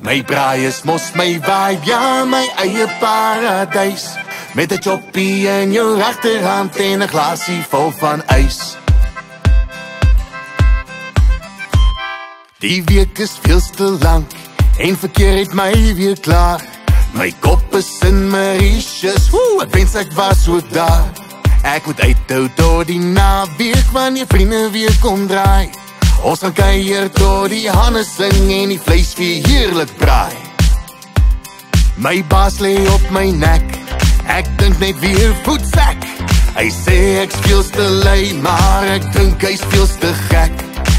My braai is mos my vibe, ja, my eie paradijs. Met 'n choppie in jou regterhand en 'n glasie vol van ys. Die week is veel te lang en verkeer het my weer klaar. My kop is in Mauritius, ek wens ek was ook daar. Ek moet uithou tot die naweek wanneer vriende weer kom draai. Ons gaan kuier tot die hande sing en die vleis weer heerlik braai. My baas lê op my nek, ek dink net weer voetsak. Hy sê ek speel te lui, maar ek dink hy speel te gek.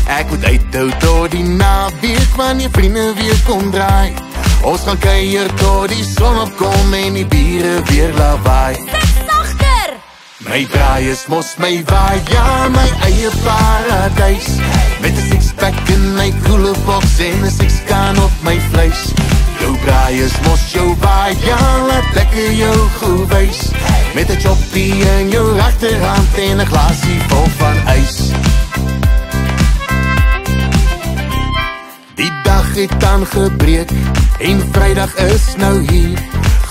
Ek moet uithou tot die naweek wanneer vriende weer kom draai. Ons gaan kuier tot die son opkom en die biere weer lawaai. Sit sagter! My braai is mos my vibe, ja, my eie paradijs. Met 'n sixpack in my koelebox en 'n sixkan op my vleis. Jou braai is mos jou vibe, ja, laat lekker jou goed wys. Met 'n choppie in jou regterhand en 'n glasie vol van ys. Die dag het aangebreek en Vrydag is nou hier.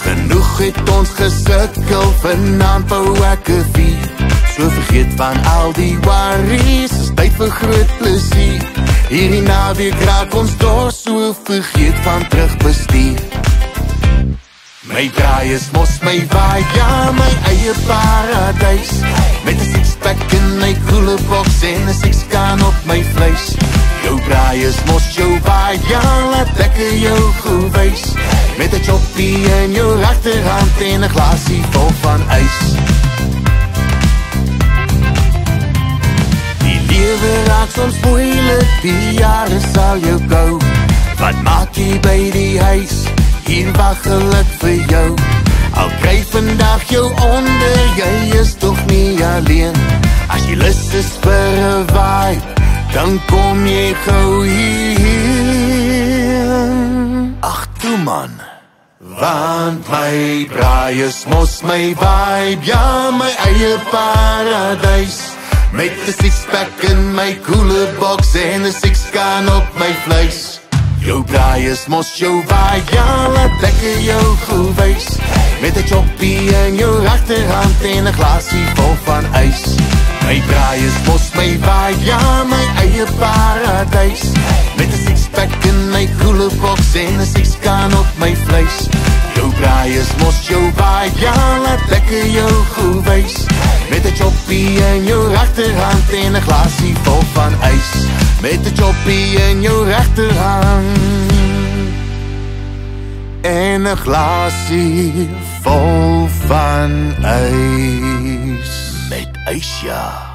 Genoeg het ons gesukkel, vanaand wou ek 'n vier. So vergeet van al die worries, is tyd vir groot plesier. Hierdie naweek raak ons door, so vergeet van terugbestuur. My braai is mos my vibe, ja, my eie paradijs. Met 'n sixpack in my koelebox en 'n sixkan op my vleis. Jou braai is mos jou vibe, ja, laat lekker jou goed wys. Met 'n choppie in jou regterhand en 'n glasie vol van ys. Die lewe raak soms moeilik, die jare sal jou gou. Wat maak jy by die huis? Hier wag geluk vir jou. Al kry vandag jou onder, jy is toch nie alleen. As jy lus is vir 'n vibe, dan kom jy gou hier. Ag toe man, want my braai is mos my vibe, ja, my eie paradijs. Met 'n sixpack in my koelebox en 'n sixkan op my vleis. Jou braai is mos jou vibe, ja, laat lekker jou goed wys. Met 'n choppie in jou regterhand en 'n glasie vol van ys. My braai is mos my vibe, ja, my eie paradijs. Met 'n sixpack in my koelebox en 'n sixkan op my vleis. Jou braai is mos jou vibe, ja, laat lekker jou goed wys. Met 'n choppie in jou regterhand en 'n glasie vol van ys. Met 'n choppie in jou regterhand en 'n glasie vol van ys. Met ys, ja.